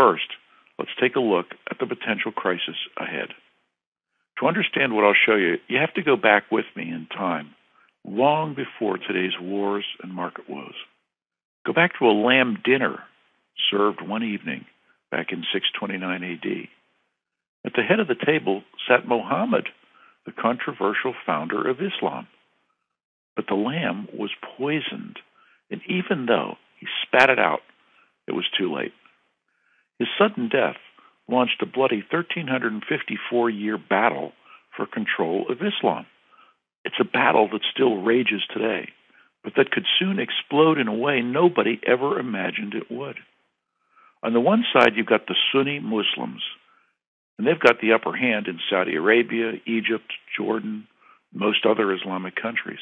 First, let's take a look at the potential crisis ahead. To understand what I'll show you, you have to go back with me in time, long before today's wars and market woes. Go back to a lamb dinner served one evening back in 629 AD. At the head of the table sat Muhammad, the controversial founder of Islam. But the lamb was poisoned, and even though he spat it out, it was too late. His sudden death launched a bloody 1,354-year battle for control of Islam. It's a battle that still rages today, but that could soon explode in a way nobody ever imagined it would. On the one side, you've got the Sunni Muslims, and they've got the upper hand in Saudi Arabia, Egypt, Jordan, most other Islamic countries.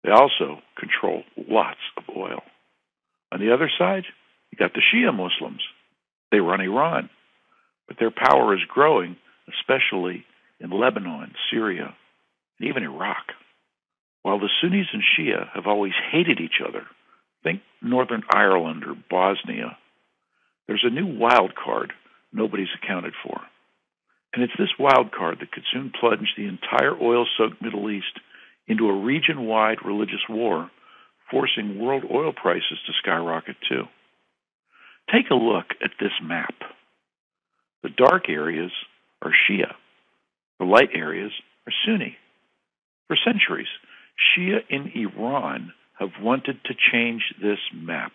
They also control lots of oil. On the other side, you got the Shia Muslims. They run Iran, but their power is growing, especially in Lebanon, Syria, and even Iraq. While the Sunnis and Shia have always hated each other, think Northern Ireland or Bosnia, there's a new wild card nobody's accounted for. And it's this wild card that could soon plunge the entire oil-soaked Middle East into a region-wide religious war, forcing world oil prices to skyrocket too. Take a look at this map. The dark areas are Shia. The light areas are Sunni. For centuries, Shia in Iran have wanted to change this map.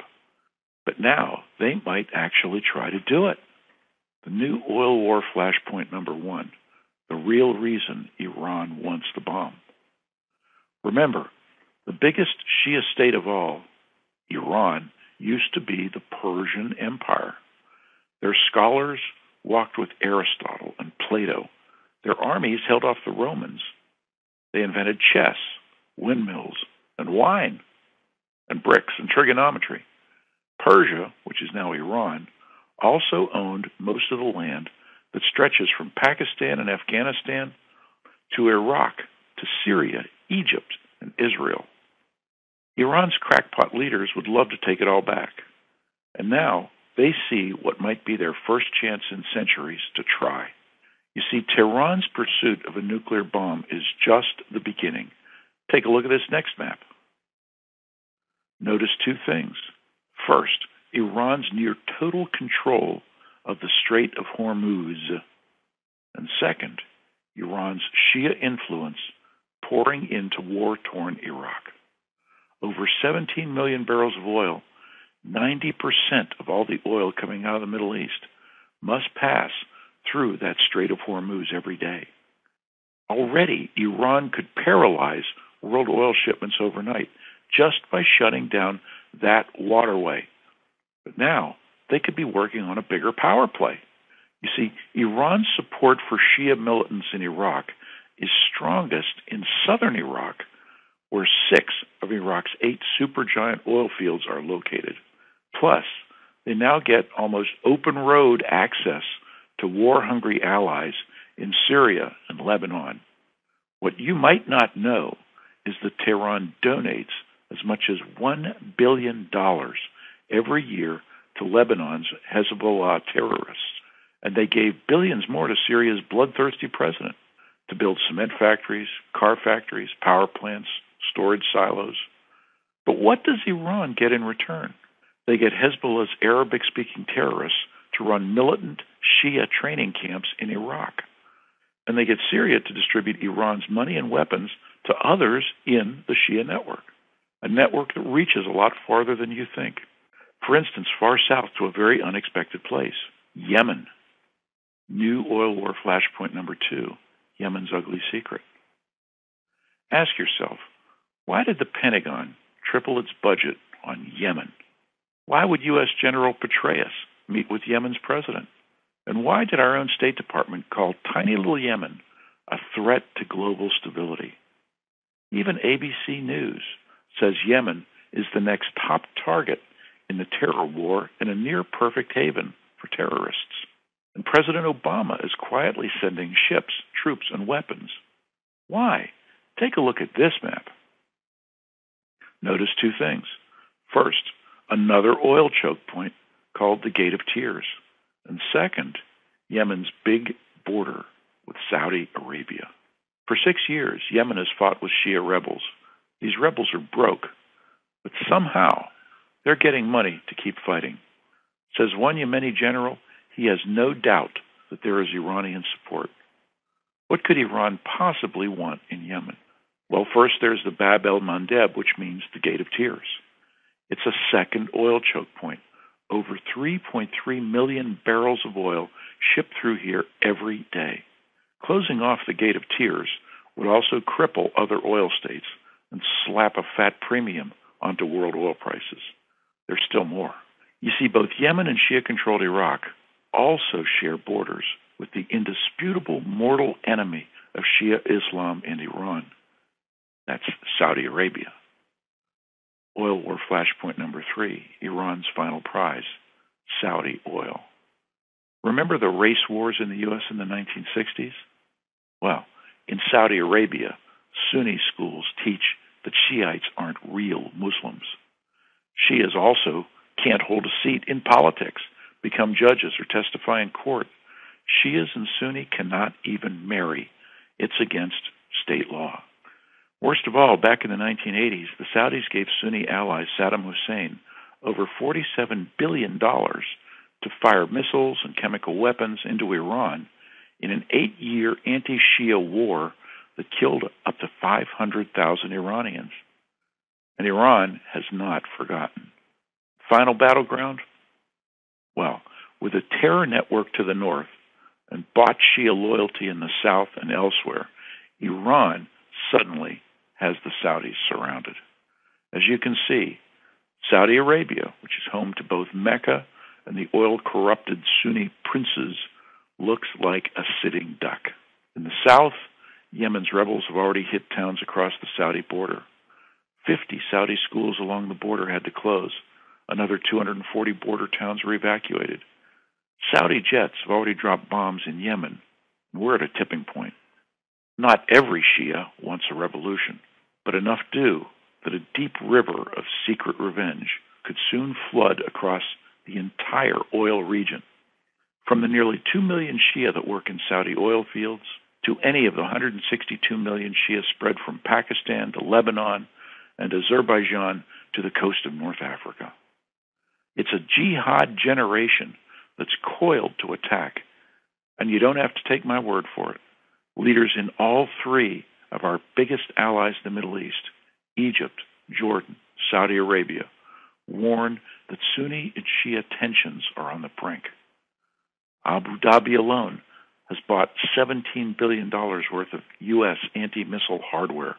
But now they might actually try to do it. The new oil war flashpoint number one, the real reason Iran wants the bomb. Remember, the biggest Shia state of all, Iran, used to be the Persian Empire. Their scholars walked with Aristotle and Plato. Their armies held off the Romans. They invented chess, windmills, and wine, and bricks and trigonometry. Persia, which is now Iran, also owned most of the land that stretches from Pakistan and Afghanistan to Iraq, to Syria, Egypt, and Israel. Iran's crackpot leaders would love to take it all back. And now they see what might be their first chance in centuries to try. You see, Tehran's pursuit of a nuclear bomb is just the beginning. Take a look at this next map. Notice two things. First, Iran's near total control of the Strait of Hormuz. And second, Iran's Shia influence pouring into war-torn Iraq. Over 17 million barrels of oil, 90% of all the oil coming out of the Middle East, must pass through that Strait of Hormuz every day. Already, Iran could paralyze world oil shipments overnight just by shutting down that waterway. But now, they could be working on a bigger power play. You see, Iran's support for Shia militants in Iraq is strongest in southern Iraq, where 6 of Iraq's 8 supergiant oil fields are located. Plus, they now get almost open road access to war-hungry allies in Syria and Lebanon. What you might not know is that Tehran donates as much as $1 billion every year to Lebanon's Hezbollah terrorists, and they gave billions more to Syria's bloodthirsty president to build cement factories, car factories, power plants, storage silos. But what does Iran get in return? They get Hezbollah's Arabic-speaking terrorists to run militant Shia training camps in Iraq. And they get Syria to distribute Iran's money and weapons to others in the Shia network, a network that reaches a lot farther than you think. For instance, far south to a very unexpected place, Yemen. New oil war flashpoint number 2, Yemen's ugly secret. Ask yourself, why did the Pentagon triple its budget on Yemen? Why would U.S. General Petraeus meet with Yemen's president? And why did our own State Department call tiny little Yemen a threat to global stability? Even ABC News says Yemen is the next top target in the terror war and a near-perfect haven for terrorists. And President Obama is quietly sending ships, troops, and weapons. Why? Take a look at this map. Notice two things. First, another oil choke point called the Gate of Tears. And second, Yemen's big border with Saudi Arabia. For 6 years, Yemen has fought with Shia rebels. These rebels are broke, but somehow they're getting money to keep fighting. Says one Yemeni general, he has no doubt that there is Iranian support. What could Iran possibly want in Yemen? Well, first there's the Bab el-Mandeb, which means the Gate of Tears. It's a second oil choke point. Over 3.3 million barrels of oil shipped through here every day. Closing off the Gate of Tears would also cripple other oil states and slap a fat premium onto world oil prices. There's still more. You see, both Yemen and Shia-controlled Iraq also share borders with the indisputable mortal enemy of Shia Islam and Iran. That's Saudi Arabia. Oil war flashpoint number 3, Iran's final prize, Saudi oil. Remember the race wars in the U.S. in the 1960s? Well, in Saudi Arabia, Sunni schools teach that Shiites aren't real Muslims. Shias also can't hold a seat in politics, become judges, or testify in court. Shias and Sunni cannot even marry. It's against state law. Worst of all, back in the 1980s, the Saudis gave Sunni ally Saddam Hussein over $47 billion to fire missiles and chemical weapons into Iran in an 8-year anti-Shia war that killed up to 500,000 Iranians. And Iran has not forgotten. Final battleground? Well, with a terror network to the north and bought Shia loyalty in the south and elsewhere, Iran suddenly has the Saudis surrounded. As you can see, Saudi Arabia, which is home to both Mecca and the oil-corrupted Sunni princes, looks like a sitting duck. In the south, Yemen's rebels have already hit towns across the Saudi border. 50 Saudi schools along the border had to close. Another 240 border towns were evacuated. Saudi jets have already dropped bombs in Yemen. We're at a tipping point. Not every Shia wants a revolution, but enough do that a deep river of secret revenge could soon flood across the entire oil region. From the nearly 2 million Shia that work in Saudi oil fields to any of the 162 million Shia spread from Pakistan to Lebanon and Azerbaijan to the coast of North Africa. It's a jihad generation that's coiled to attack, and you don't have to take my word for it. Leaders in all 3 of our biggest allies in the Middle East, Egypt, Jordan, Saudi Arabia, warn that Sunni and Shia tensions are on the brink. Abu Dhabi alone has bought $17 billion worth of U.S. anti-missile hardware.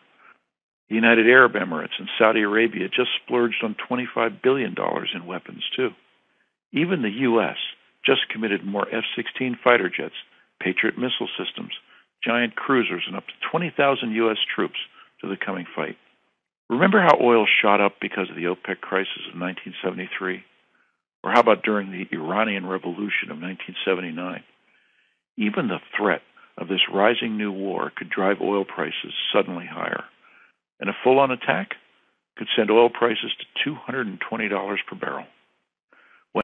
The United Arab Emirates and Saudi Arabia just splurged on $25 billion in weapons, too. Even the U.S. just committed more F-16 fighter jets, Patriot missile systems, giant cruisers, and up to 20,000 U.S. troops to the coming fight. Remember how oil shot up because of the OPEC crisis of 1973? Or how about during the Iranian Revolution of 1979? Even the threat of this rising new war could drive oil prices suddenly higher. And a full-on attack could send oil prices to $220 per barrel.